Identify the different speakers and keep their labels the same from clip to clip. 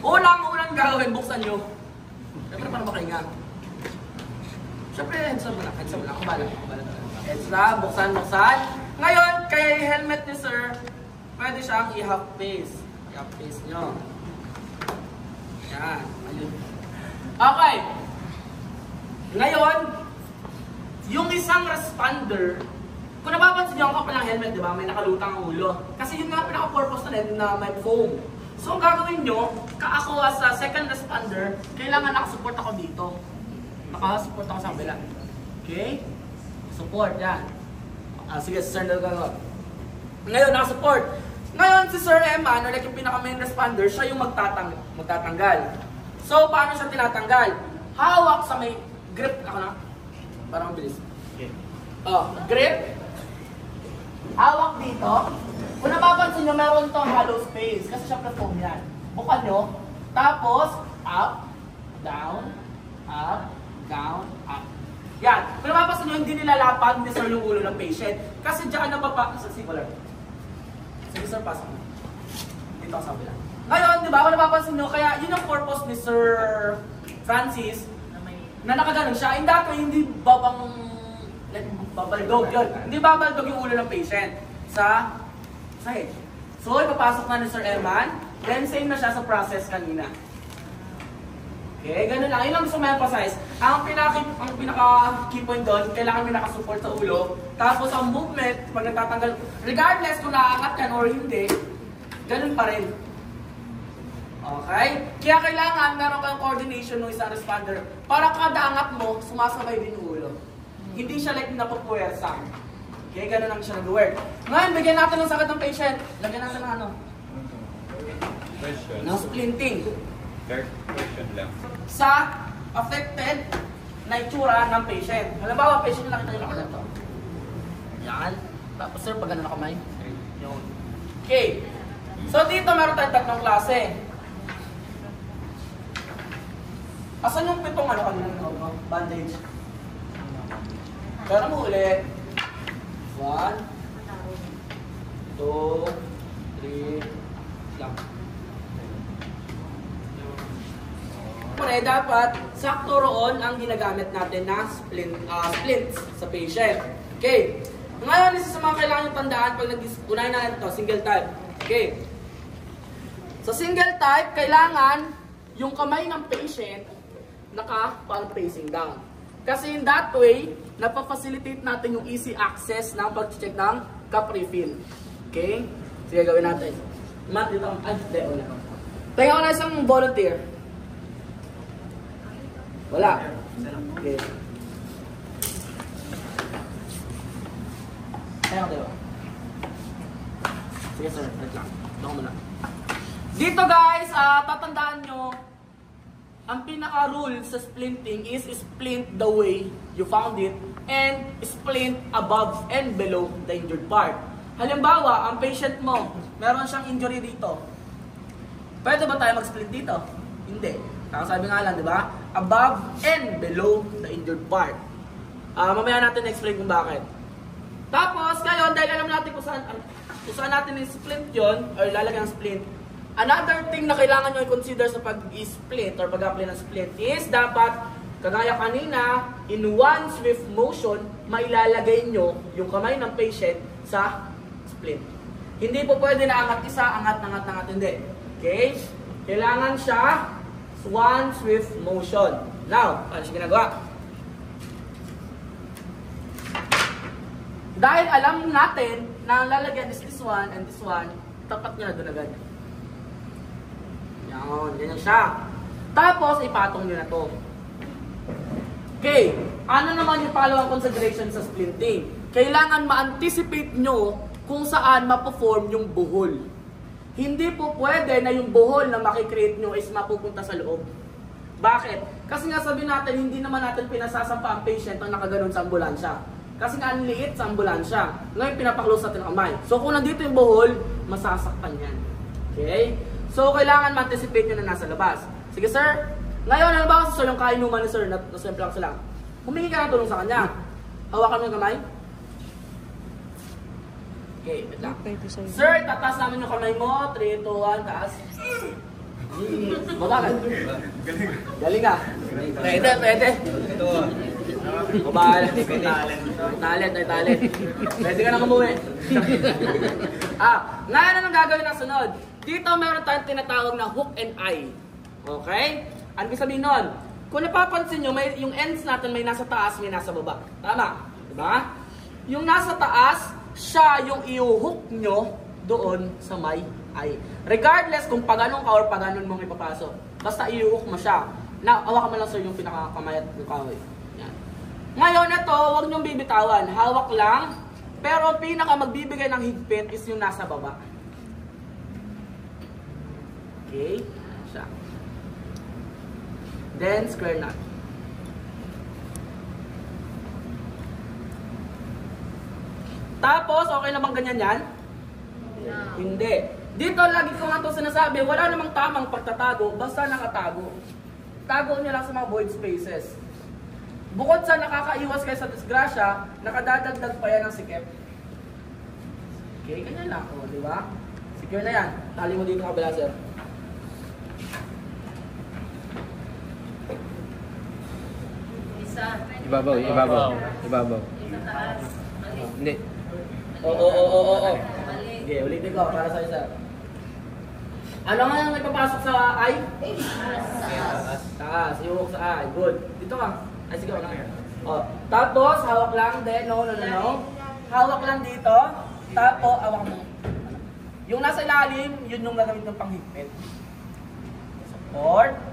Speaker 1: Unang gagawin, buksan nyo. Siyempre, paano makahinga? Siyempre, heads up mo lang. Heads up mo lang. Kubala. Heads up, buksan. Ngayon, kaya yung helmet ni sir, pwede siyang i-half face. I-half face nyo. Yan. Ayun. Okay. Ngayon, yung isang responder, kung napapansin nyo ang kapal ng helmet, di ba? May nakalutang ang ulo. Kasi yun nga pinaka-purpose na na may foam. So, ang gagawin nyo, ako as a second responder, kailangan nakasupport ako dito. Nakasupport ako sa kabila. Okay? Support, yan. Sige, si Sir Nalgano. Ngayon, nakasupport. Ngayon, si Sir Eman, or like yung pinaka-main responder, siya yung magtatanggal. So, paano siya tinatanggal? Hawak sa may grip. Ako na. Parang bilis. Okay. Grip. Hawak dito. Kung napapansin nyo, meron itong hollow space. Kasi syempre foam yan. Bukan nyo. Tapos, up, down, up, down, up. Yan. Kung napapansin nyo, hindi nilalapag ni sir yung ulo ng patient. Kasi dyan napapasok sa singular. Sige sir, pasok na. Dito ako sabi lang. Ngayon, di ba? Kung napapansin nyo, kaya yun ang purpose ni Sir Francis na nakaganon siya. Hindi babaldog yun. Hindi babaldog yung ulo ng patient sa head. So, ipapasok na ni Sir Eman. Then, same na siya sa process kanina. Okay, ganun lang. Yun lang gusto ma-emphasize. Ang pinaka-key point doon, kailangan may nakasupport sa ulo. Tapos, ang movement, pag nagtatanggal, regardless kung naaangat yan or hindi, ganun pa rin. Okay? Kaya kailangan meron kang coordination ng isang responder para kada angat mo, sumasabay din yung ulo. Hindi siya like napupuwersa. Okay, ganun lang siya nag-work. Ngayon, bigyan natin ng sakit ng patient. Lagyan natin ng ano?
Speaker 2: Question.
Speaker 1: Ng splinting.
Speaker 2: Question lang.
Speaker 1: Sa affected na itsura ng patient. Halimbawa, patient na nakita nyo na ganito. Yan. Tapos sir, pag gano'n na kamay. Yun. Okay. So dito meron tayong tatlong klase. Asan yung pitong ano kanina? Bandage. Pero mo ulit. 1, 2, 3, lang. Pare, dapat sakto roon ang ginagamit natin na splints sa patient. Okay. Ngayon, isa sa mga kailangan yung tandaan pag unahin na ito, single type. Okay. Sa single type, kailangan yung kamay ng patient naka-palm facing down. Kasi in that way, napafacilitate natin yung easy access ng pag-check ng cup refill. Okay? Sige, gawin natin. Matt, dito. Ay, hindi. Wala. Tingnan ko na isang volunteer. Wala. Okay. Tingnan ko, diba? Sige, sir. Wait lang. Tingnan ko muna. Dito, guys, tatandaan nyo, ang pinaka-rule sa splinting is splint the way you found it and splint above and below the injured part. Halimbawa, ang patient mo, meron siyang injury dito. Pwede ba tayo mag-splint dito? Hindi. Sabi nga lang, di ba? Above and below the injured part. Mamaya natin explain kung bakit. Tapos, ngayon, dahil alam natin kung saan natin i-splint yun, or lalagyan ng splint, another thing na kailangan nyo i-consider sa pag-split or pag-apply ng split is dapat, kagaya kanina, in one swift motion, mailalagay nyo yung kamay ng patient sa split. Hindi po pwede na angat isa, angat, hindi. Okay? Kailangan siya one swift motion. Now, ano siya ginagawa? Dahil alam natin na ang lalagyan is this one and this one, tapat nyo na doon agad. Yan, ganyan siya. Tapos, ipatong nyo na to. Okay, ano naman yung follow-up consideration sa splinting? Kailangan ma-anticipate nyo kung saan ma-perform yung buhol. Hindi po pwede na yung buhol na makikreate nyo is mapupunta sa loob. Bakit? Kasi nga sabi natin, hindi naman natin pinasasampa ang patient ang nakaganon sa ambulansya. Kasi nga ang liit sa ambulansya. Ngayon, pinapaklose natin ang kamay. So, kung nandito yung buhol, masasaktan yan. Okay? So, kailangan ma-anticipate nyo na nasa labas. Sige, sir. Ngayon, ano ba kasi sir, yung kainuman ni sir, nasimple lang sila. Humingi ka ng tulong sa kanya. Hawakan mo yung kamay. Okay, wait lang. Sir, tataas namin yung kamay mo. 3, 2, 1, taas. Bakit? Galing ah. Pwede. Babae. Talent. Pwede ka na umuwi. Ngayon anong gagawin na sunod? Dito meron tayong tinatawag na hook and eye. Okay? Ano ibig sabihin nun? Kung napapansin nyo, yung ends natin may nasa taas, may nasa baba. Tama? Diba? Yung nasa taas, siya yung i-hook nyo doon sa may eye. Regardless kung paganon ka or paganon mo may papasok. Basta i-hook mo siya. Hawakan mo lang sir yung pinakakamay at yung kahoy. Yan. Ngayon ito, huwag nyong bibitawan. Hawak lang. Pero ang pinaka magbibigay ng higpit is yung nasa baba. Okay? Siya. Then, square knot. Tapos, okay na bang ganyan yan? No. Hindi. Dito, lagi ko nga ito sinasabi, wala namang tamang pagtatago, basta nakatago. Tago nyo lang sa mga void spaces. Bukod sa nakakaiwas kayo sa disgrasya, nakadadagdag pa yan ng sikip. Okay, ganyan lang. O, di ba? Secure na yan. Tali mo dito kabila, sir.
Speaker 3: Ibabaw.
Speaker 4: Sa taas.
Speaker 3: Hindi.
Speaker 1: Oo. Sige, ulitin ko para sa isa. Ano nga yung ipapasok sa eye? Taas. Iuhok sa eye. Good. Dito ka. Ay, sige, wala nga. Tapos, hawak lang. Then, no. Hawak lang dito. Tapos, hawak mo. Yung nasa ilalim, yun yung gagamit ng panghigpit. Support.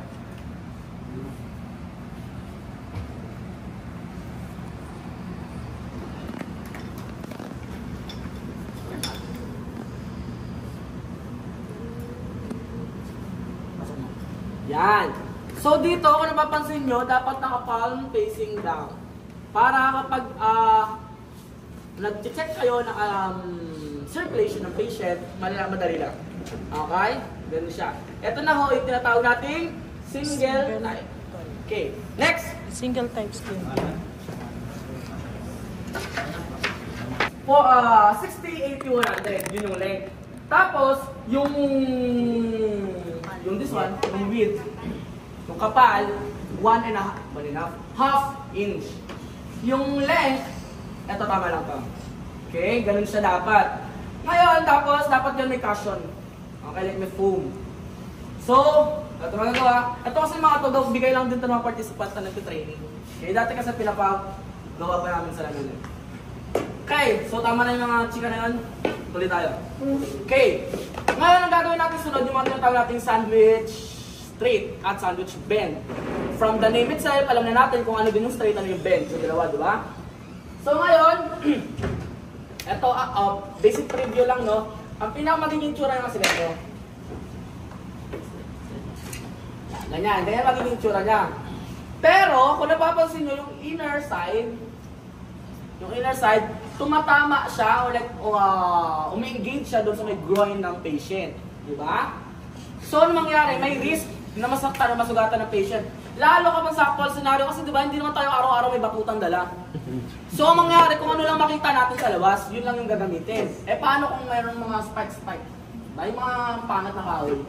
Speaker 1: Yan. So dito, kung napapansin nyo, dapat naka-palm facing down. Para kapag nag-check kayo ng circulation ng patient, madali lang. Okay? Ganun siya. Ito na ho, yung tinatawag nating single type. Okay. Next!
Speaker 4: Single type skin.
Speaker 1: For 60, 80, 100, yun yung length. Tapos, yung this one, yung width, yung kapal, 1.5 inch. Yung length, eto tama lang to. Okay, ganun siya dapat. Ngayon, tapos, dapat yan may cushion. Okay, like may foam. So, ito magagawa. Ito kasi mga to, bigay lang din ito ng mga participants na nagtitraining. Okay, dati kasi pinapagawa pa namin sa lamin. Okay, so tama na yung mga chika na yun. Tuloy tayo. Okay. Ngayon, ang gagawin natin sunod, yung mga tinatawag natin sandwich straight at sandwich bend. From the name itself, alam na natin kung ano din yung straight, ano yung bend. So, dalawa, di ba? So, ngayon, ito, basic preview lang, no? Ang pinaka-magiging tsura nga sila ito. Ganyan magiging tsura niya. Pero, kung napapansin nyo, yung inner side, tumatama siya o like umi-engage siya doon sa may groin ng patient. Di ba? So, ano mangyari? May risk na masaktan o masugatan ng patient. Lalo kapag sa actual scenario kasi di ba hindi naman tayo araw-araw may batutang dala. So, ang mangyari kung ano lang makita natin sa labas, yun lang yung gagamitin. Eh, paano kung mayroon mga spike? May mga pangat na kahoy.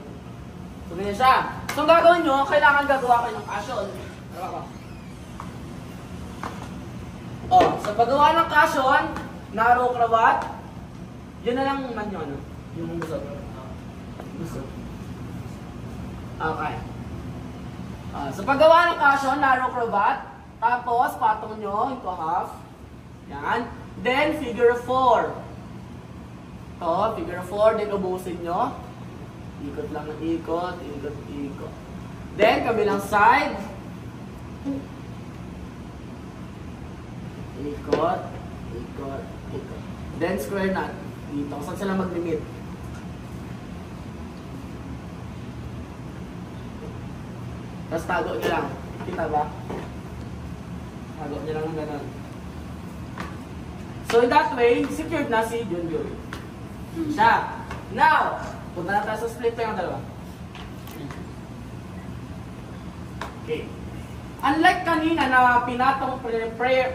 Speaker 1: So, ganyan siya. So, ang gagawin nyo, kailangan gagawa kayo ng cushion. Ano ba? Sa paggawa ng cushion, narrow cravat, yun na lang man yun, ano? Yung busog. Okay. Sa paggawa ng cushion, narrow cravat, tapos patong nyo into half. Yan. Then, figure 4. Ito, figure 4, then ubusin nyo. Ikot lang ng ikot. Then, kabilang side. Ikot. Then square knot. Dito. Saan sila mag-limit? Tapos tago nyo lang. Kita ba? Tago nyo lang ng ganun. So in that way, secured na si Junjun. Siya. Now, punta na tayo sa split pa yung dalawa. Okay. Unlike kanina na pinatong prayer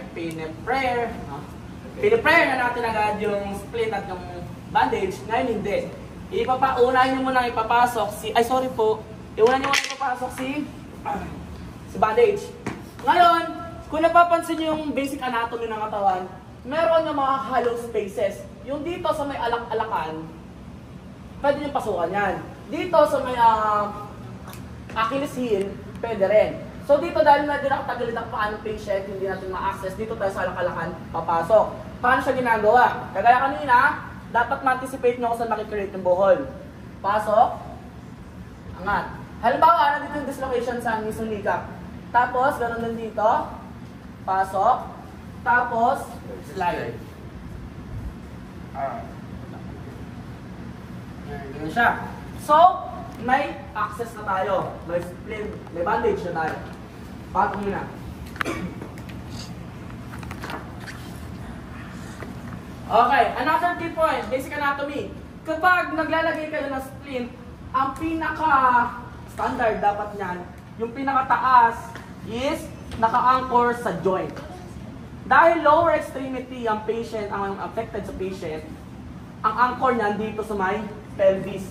Speaker 1: na natin agad yung split at yung bandage, ngayon hindi. Unahin nyo muna ipapasok si, ay sorry po, Iwanan nyo muna papasok si bandage. Ngayon, kung napapansin nyo yung basic anatomy ng katawan, meron yung mga hollow spaces. Yung dito sa may alak-alakan, pwede nyo pasukan yan. Dito sa may Achilles heel, pwede rin. So dito dahil medyo nakatagilid ang paa ng patient, hindi natin ma-access, dito tayo sa alak-alakan, papasok. Paano siya ginagawa? Kagaya kanina, dapat ma-anticipate nyo kung saan makikreate yung buhol. Pasok, angat. Halimbawa, nandito yung dislocation sa mismong kneecap. Tapos, ganoon din dito, pasok, tapos, slide. Ganyan siya. So, may access na tayo. May bandage na tayo. Patong muna. Okay, another key point, basic anatomy. Kapag naglalagay kayo ng splint, ang pinaka-standard dapat niyan, yung pinaka-taas is naka-anchor sa joint. Dahil lower extremity ang patient, ang affected sa patient, ang anchor niyan dito sa may pelvis.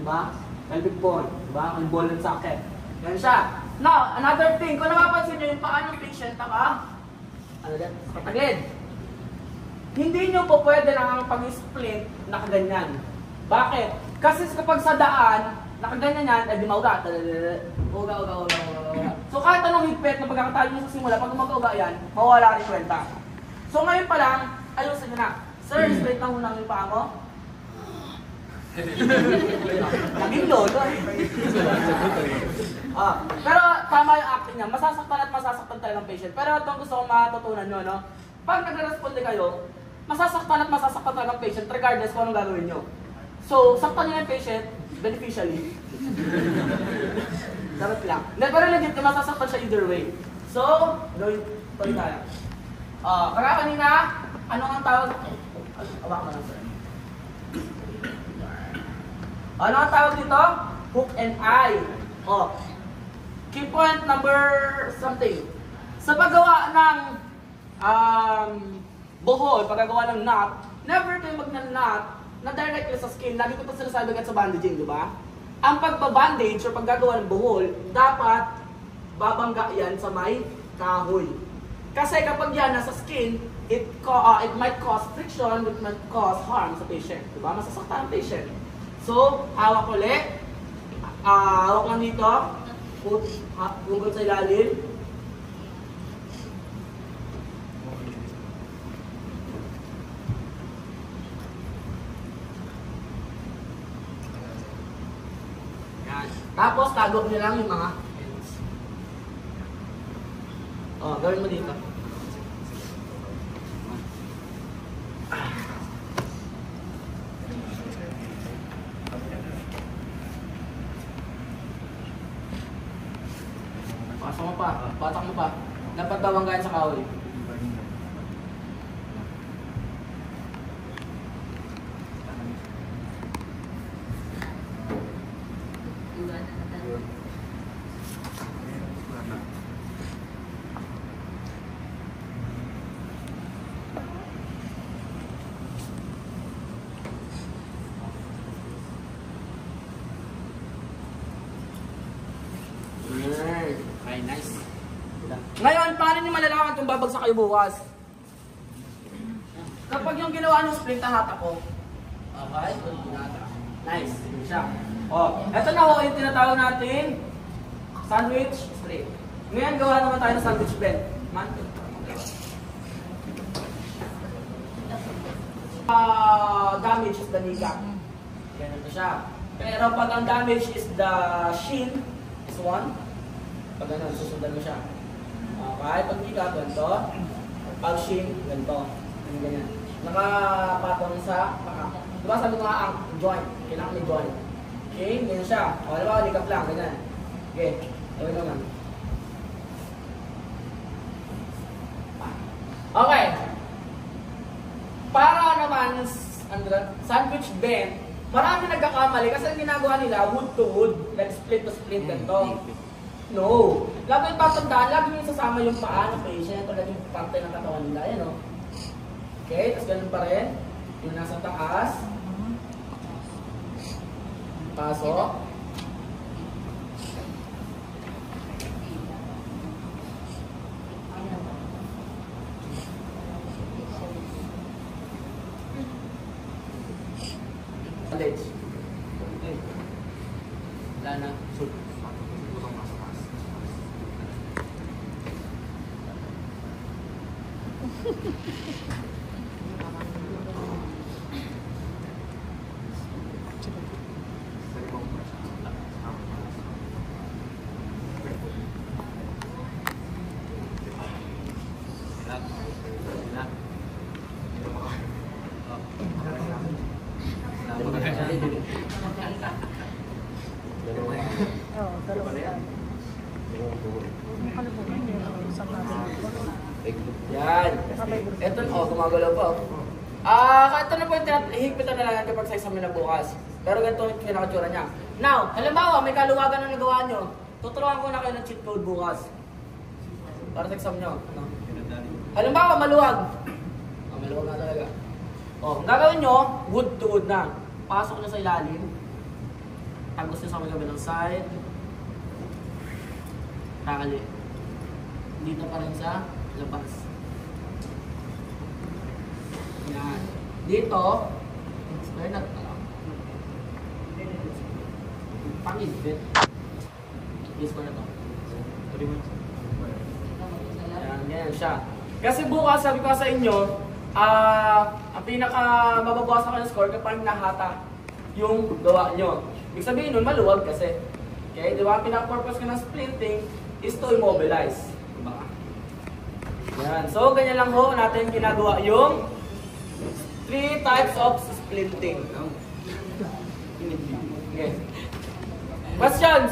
Speaker 1: Diba? Pelvic bone. Diba? Ang ball ng socket. Yan siya. Now, another thing, kung napapansin nyo yung paa ng patient, katagid. Hindi nyo po pwede lang pag-splint nakaganyan. Bakit? Kasi kapag sa daan, nakaganyan yan, ay di mauga. Uga. So kahit anong higpit na pagkakatalo nyo sa simula, pag mag-uga yan, mawala rin kwenta. So ngayon pa lang, ayusin nyo na. Sir, straight lang muna yung paa mo. Naging lolo eh. Pero tama yung acting niya. Masasaktan at masasaktan talaga ng patient. Pero itong gusto kong matutunan nyo, no? Pag nagre-responde kayo, masasaktan at masasaktan talaga ng patient regardless kung anong gagawin nyo. So, saktan nyo yung patient, beneficially. Dapat lang. Pero legit, masasaktan siya either way. So, gawin tayo. Kaya kanina, ano ang tawag? Awak mo lang, sir. Ano ang tawag dito? Hook and eye. Key point number something. Sa paggawa ng buhol, paggawa ng knot, never kayo mag-knot na directly sa skin. Lagi ko ito sinasabi agad sa bandaging, di ba? Ang pagbabandage o paggagawa ng buhol, dapat babangga yan sa may kahoy. Kasi kapag yan nasa skin, it might cause friction, it might cause harm sa patient. Di ba? Masasaktan ang patient. So, hawak ulit. Hawak lang dito. Hugot sa ilalim. Yan. Tapos, tago nyo lang yung mga ends. Gawin mo dito. Pasok mo pa, batak mo pa. Dapat bawanggayan sa kahoy. Okay, nice. Ngayon, paano nyo malalaman kung babagsak kayo bukas? Kapag yung ginawa ng splint ang hatak ko. Okay, nice. Siya. Eto na yung tinatawag natin sandwich straight. Ngayon, gawa naman tayo ng sandwich bend. Damage is the kneecap. Ganyan ito siya. Pero pag ang damage is the shin, is one. Pag ganun, susundan mo siya. Okay, pag kneecap, ganito. Pag shin, ganito. Ganyan. Nakapatong sa paka. Diba sabi ko nga ang joint. Kailangan may joint. Okay, ganyan siya. O, diba, kneecap lang, ganyan. Okay, gawin naman. Okay. Para naman, sandwich bend, marami nagkakamali kasi ang ginagawa nila wood to wood, like split to split ganito. No. Lagi yung tatandaan, lagi yung sasama yung paa ng patient o lagi yung parte ng katawan nila. Yan o. Okay, tapos ganun pa rin. Yung nasa taas. Pasok. Wala na.
Speaker 4: Oo, dalawa yan. Ano po? Isang natin.
Speaker 1: Yan. Ito, gumagalaw pa. Ito na po yung higpitan na lang yan kapag sa exam na bukas. Pero ganito yung kinakatsura niya. Now, halimbawa, may kaluwagan na nagawa nyo. Tuturuan ko na kayo ng cheat code bukas. Para sa exam nyo. No? Halimbawa, maluwag. Maluwag na talaga. Ang gagawin nyo, wood to wood na. Pasok nyo sa ilalim. Tagos nyo sa may kabilang side. Kakali. Dito pa rin sa labas. Yan. Dito, square nut na lang. Pangidbit. Square na to. Yan, ganyan siya. Kasi bukas, sabi ko sa inyo, ang pinaka mababawasan ko ng score kapag nahata yung gawa nyo. Ibig sabihin nun, maluwag kasi. Okay, di ba? Ang pinaka-purpose ko ng splinting is to immobilize. Diba? Yan. So, ganyan lang ho natin ginagawa yung 3 types of splinting. Okay. Questions?